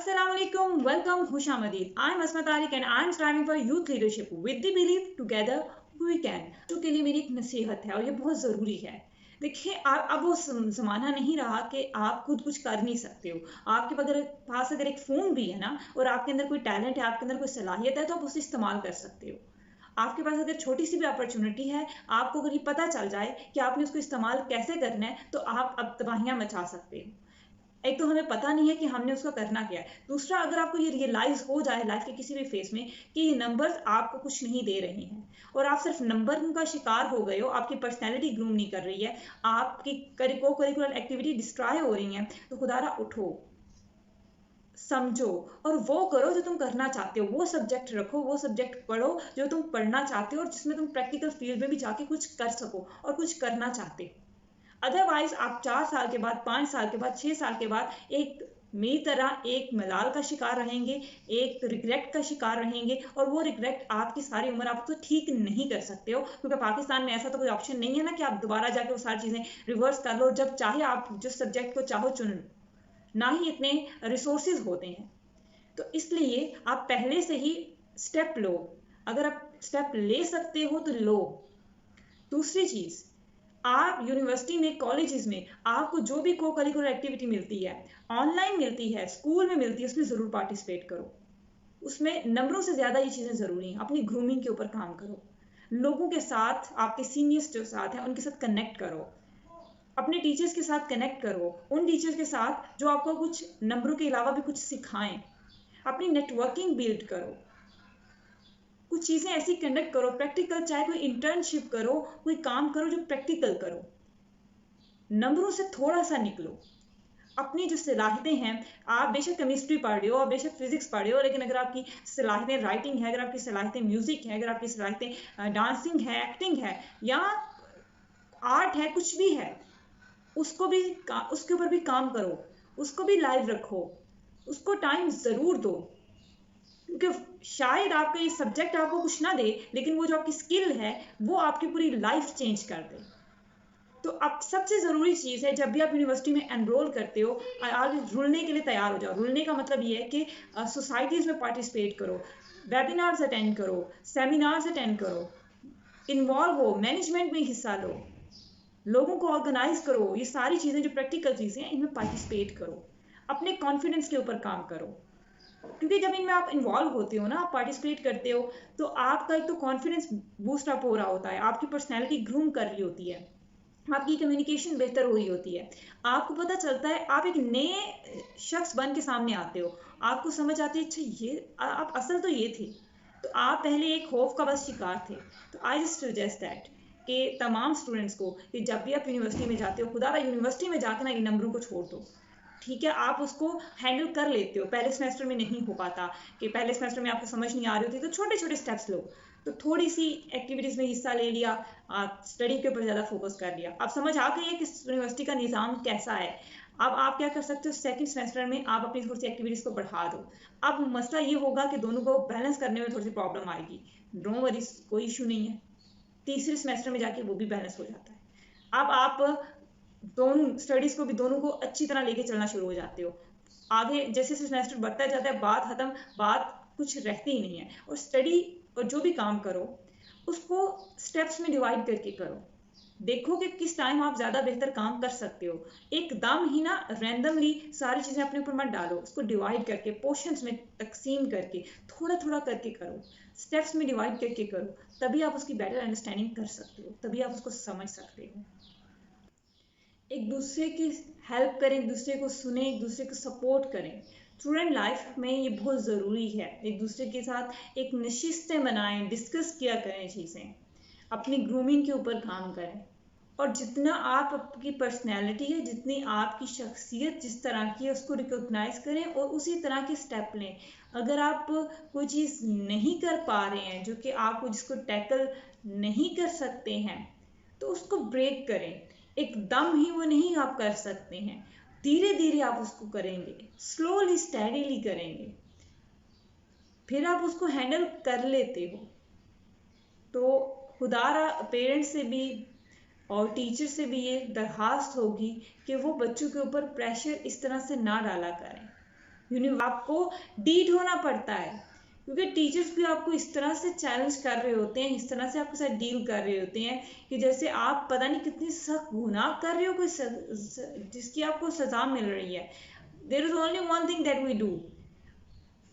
Assalamualaikum, welcome Hushamadid. I'm Asma Tariq and I'm striving for youth leadership with the belief together we can. तो के लिए मेरी एक नसीहत है और ये बहुत ज़रूरी है। देखिए अब वो ज़माना नहीं रहा कि आप खुद कुछ कर नहीं सकते हो। आपके पास अगर एक फ़ोन भी है ना और आपके अंदर कोई टैलेंट है, आपके अंदर कोई सलाहियत है तो आप उसे इस्तेमाल कर सकते हो। आपके पास अगर छोटी सी भी अपॉर्चुनिटी है, आपको अगर ये पता चल जाए कि आपने उसको इस्तेमाल कैसे करना है तो आप अब तबाहियां मचा सकते हो। एक तो हमें पता नहीं है कि हमने उसका करना क्या है। दूसरा, अगर आपको ये रियलाइज हो जाए लाइफ के किसी भी फेस में कि ये नंबर्स आपको कुछ नहीं दे रहे हैं और आप सिर्फ नंबर का शिकार हो गए हो, आपकी पर्सनैलिटी ग्रूम नहीं कर रही है, आपकी को करिकुलर एक्टिविटी डिस्ट्रॉय हो रही है, तो खुदारा उठो, समझो और वो करो जो तुम करना चाहते हो। वो सब्जेक्ट रखो, वो सब्जेक्ट पढ़ो जो तुम पढ़ना चाहते हो और जिसमें तुम प्रैक्टिकल फील्ड में भी जाके कुछ कर सको और कुछ करना चाहते हो। अदरवाइज आप 4 साल के बाद, 5 साल के बाद, 6 साल के बाद एक मेरी तरह एक मलाल का शिकार रहेंगे, एक रिग्रेट का शिकार रहेंगे और वो रिग्रेट आपकी सारी उम्र आप तो ठीक नहीं कर सकते हो, क्योंकि पाकिस्तान में ऐसा तो कोई ऑप्शन नहीं है ना कि आप दोबारा जाके वो सारी चीज़ें रिवर्स कर लो। जब चाहे आप जिस सब्जेक्ट को चाहो चुन लो, ना ही इतने रिसोर्सेज होते हैं। तो इसलिए आप पहले से ही स्टेप लो। अगर आप स्टेप ले सकते हो तो लो। दूसरी चीज़, आप यूनिवर्सिटी में, कॉलेजेस में आपको जो भी को करिकुलर एक्टिविटी मिलती है, ऑनलाइन मिलती है, स्कूल में मिलती है, उसमें ज़रूर पार्टिसिपेट करो। उसमें नंबरों से ज़्यादा ये चीज़ें ज़रूरी हैं। अपनी ग्रूमिंग के ऊपर काम करो, लोगों के साथ, आपके सीनियर्स जो साथ हैं उनके साथ कनेक्ट करो, अपने टीचर्स के साथ कनेक्ट करो, उन टीचर्स के साथ जो आपको कुछ नंबरों के अलावा भी कुछ सिखाएं। अपनी नेटवर्किंग बिल्ड करो, कुछ चीज़ें ऐसी कंडक्ट करो, प्रैक्टिकल, चाहे कोई इंटर्नशिप करो, कोई काम करो जो प्रैक्टिकल करो। नंबरों से थोड़ा सा निकलो। अपनी जो सलाहियतें हैं, आप बेशक केमिस्ट्री पढ़ रहे हो, आप बेशक फिजिक्स पढ़ रहे हो, लेकिन अगर आपकी सलाहियतें राइटिंग है, अगर आपकी सलाहियतें म्यूजिक है, अगर आपकी सलाहियतें डांसिंग है, एक्टिंग है या आर्ट है, कुछ भी है, उसको भी उसके ऊपर भी काम करो, उसको भी लाइव रखो, उसको टाइम ज़रूर दो। क्योंकि शायद आपका ये सब्जेक्ट आपको कुछ ना दे, लेकिन वो जो आपकी स्किल है वो आपकी पूरी लाइफ चेंज कर दे। तो अब सबसे ज़रूरी चीज़ है, जब भी आप यूनिवर्सिटी में एनरोल करते हो, आगे रुलने के लिए तैयार हो जाओ। रुलने का मतलब ये है कि सोसाइटीज़ में पार्टिसिपेट करो, वेबिनार्स अटेंड करो, सेमिनार्स अटेंड करो, इन्वॉल्व हो, मैनेजमेंट में हिस्सा लो, लोगों को ऑर्गेनाइज करो। ये सारी चीज़ें जो प्रैक्टिकल चीज़ें हैं इनमें पार्टिसिपेट करो, अपने कॉन्फिडेंस के ऊपर काम करो। क्योंकि जब इनमें आप इन्वॉल्व होते हो ना, आप पार्टिसिपेट करते हो, तो आपका एक तो कॉन्फिडेंस बूस्ट अप हो रहा होता है, आपकी पर्सनैलिटी ग्रूम कर रही होती है, आपकी कम्युनिकेशन बेहतर हो रही होती है, आपको पता चलता है, आप एक नए शख्स बन के सामने आते हो, आपको समझ आती है अच्छा ये आप असल तो ये थे। तो आप पहले एक खौफ का बस शिकार थे। तो आई जस्ट सजेस्ट दैट कि तमाम स्टूडेंट्स को कि जब भी आप यूनिवर्सिटी में जाते हो, खुदा यूनिवर्सिटी में जाकर ना इन नंबरों को छोड़ दो। ठीक है, आप उसको हैंडल कर लेते हो, पहले सेमेस्टर में नहीं हो पाता कि पहले सेमेस्टर में आपको समझ नहीं आ रही होती, तो छोटे छोटे स्टेप्स लो। तो थोड़ी सी एक्टिविटीज़ में हिस्सा ले लिया, स्टडी के ऊपर ज़्यादा फोकस कर लिया, अब समझ आ गई है कि यूनिवर्सिटी का निज़ाम कैसा है। अब आप क्या कर सकते हो, सेकंड सेमेस्टर में आप अपनी थोड़ी सी एक्टिविटीज़ को बढ़ा दो। अब मसला ये होगा कि दोनों को बैलेंस करने में थोड़ी सी प्रॉब्लम आएगी, डोंट वरी, कोई इशू नहीं है, तीसरे सेमेस्टर में जाके वो भी बैलेंस हो जाता है। अब आप दोनों स्टडीज को भी दोनों को अच्छी तरह लेके चलना शुरू हो जाते हो। आगे जैसे सेमेस्टर बढ़ता जाता है, बात खत्म, बात कुछ रहती ही नहीं है। और स्टडी और जो भी काम करो उसको स्टेप्स में डिवाइड करके करो। देखो कि किस टाइम आप ज़्यादा बेहतर काम कर सकते हो। एकदम ही ना रैंडमली सारी चीज़ें अपने ऊपर मत डालो, उसको डिवाइड करके, पोर्शंस में तकसीम करके, थोड़ा थोड़ा करके करो, स्टेप्स में डिवाइड करके करो। तभी आप उसकी बेटर अंडरस्टैंडिंग कर सकते हो, तभी आप उसको समझ सकते हो। एक दूसरे की हेल्प करें, एक दूसरे को सुने, एक दूसरे को सपोर्ट करें। स्टूडेंट लाइफ में ये बहुत ज़रूरी है। एक दूसरे के साथ एक नशिस्तें बनाएं, डिस्कस किया करें चीज़ें, अपनी ग्रूमिंग के ऊपर काम करें। और जितना आपकी पर्सनैलिटी है, जितनी आपकी शख्सियत जिस तरह की है, उसको रिकॉग्नाइज करें और उसी तरह के स्टेप लें। अगर आप कोई चीज़ नहीं कर पा रहे हैं, जो कि आपको जिसको टैकल नहीं कर सकते हैं, तो उसको ब्रेक करें। एकदम ही वो नहीं आप कर सकते हैं, धीरे धीरे आप उसको करेंगे, स्लोली स्टडीली करेंगे, फिर आप उसको हैंडल कर लेते हो। तो खुदारा पेरेंट्स से भी और टीचर से भी ये दरखास्त होगी कि वो बच्चों के ऊपर प्रेशर इस तरह से ना डाला करें। आपको डीट होना पड़ता है, क्योंकि टीचर्स भी आपको इस तरह से चैलेंज कर रहे होते हैं, इस तरह से आपके साथ डील कर रहे होते हैं कि जैसे आप पता नहीं कितनी सख्त गुनाह कर रहे हो, कोई जिसकी आपको सजा मिल रही है। There is only one thing that we do,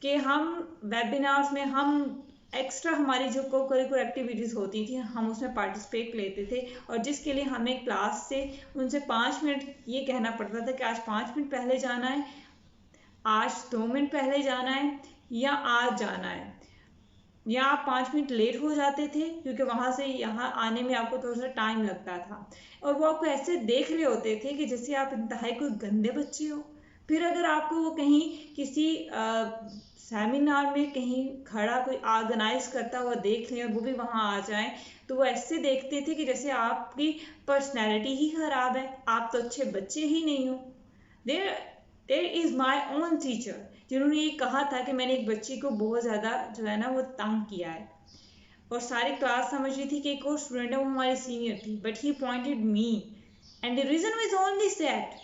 कि हम वेबिनार्स में हम एक्स्ट्रा हमारी जो को करिकुलर एक्टिविटीज़ होती थी हम उसमें पार्टिसिपेट लेते थे, और जिसके लिए हमें क्लास से उनसे 5 मिनट ये कहना पड़ता था कि आज 5 मिनट पहले जाना है, आज 2 मिनट पहले जाना है, या आज जाना है, या आप 5 मिनट लेट हो जाते थे क्योंकि वहाँ से यहाँ आने में आपको थोड़ा सा टाइम लगता था, और वो आपको ऐसे देख रहे होते थे कि जैसे आप इंतहाई कोई गंदे बच्चे हो। फिर अगर आपको वो कहीं किसी सेमिनार में कहीं खड़ा कोई ऑर्गेनाइज करता हुआ देख लें और वो भी वहाँ आ जाए, तो वो ऐसे देखते थे कि जैसे आपकी पर्सनैलिटी ही खराब है, आप तो अच्छे बच्चे ही नहीं हो। There is my own teacher जिन्होंने ये कहा था कि मैंने एक बच्ची को बहुत ज़्यादा जो है ना वो तंग किया है, और सारी क्लास समझ रही थी कि एक और स्टूडेंट है वो हमारी सीनियर थी, but he pointed me, and the reason was only that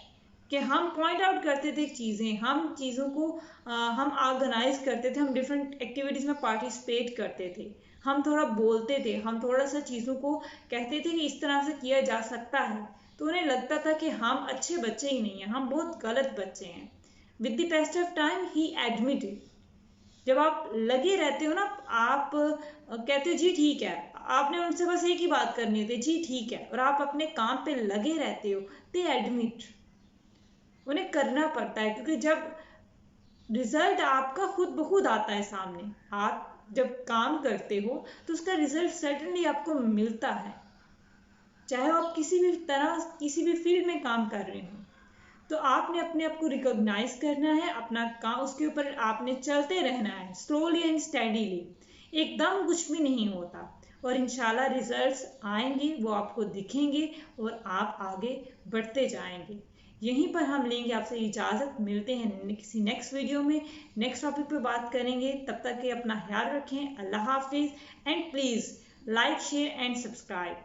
कि हम पॉइंट आउट करते थे चीज़ें, हम चीज़ों को हम ऑर्गेनाइज करते थे, हम डिफरेंट एक्टिविटीज़ में पार्टिसिपेट करते थे, हम थोड़ा बोलते थे, हम थोड़ा सा चीज़ों को कहते थे कि इस तरह से किया जा सकता है, तो उन्हें लगता था कि हम अच्छे बच्चे ही नहीं हैं, हम बहुत गलत बच्चे हैं। With the past of time he admitted, जब आप लगे रहते हो ना, आप कहते हो जी ठीक है, आपने उनसे बस एक ही बात करनी होती है जी ठीक है, और आप अपने काम पे लगे रहते हो, दे एडमिट, उन्हें करना पड़ता है, क्योंकि जब रिजल्ट आपका खुद ब खुद आता है सामने, आप जब काम करते हो तो उसका रिजल्ट सर्टेनली आपको मिलता है, चाहे आप किसी भी तरह किसी भी फील्ड में काम कर रहे हो, तो आपने अपने आप को रिकॉग्नाइज करना है, अपना काम उसके ऊपर आपने चलते रहना है, स्लोली एंड स्टेडीली, एकदम कुछ भी नहीं होता, और इंशाल्लाह रिजल्ट्स आएंगे, वो आपको दिखेंगे और आप आगे बढ़ते जाएंगे। यहीं पर हम लेंगे आपसे इजाज़त, मिलते हैं किसी नेक्स्ट वीडियो में, नेक्स्ट टॉपिक पे बात करेंगे, तब तक के अपना ख्याल रखें, अल्लाह हाफिज़, and please like share and subscribe.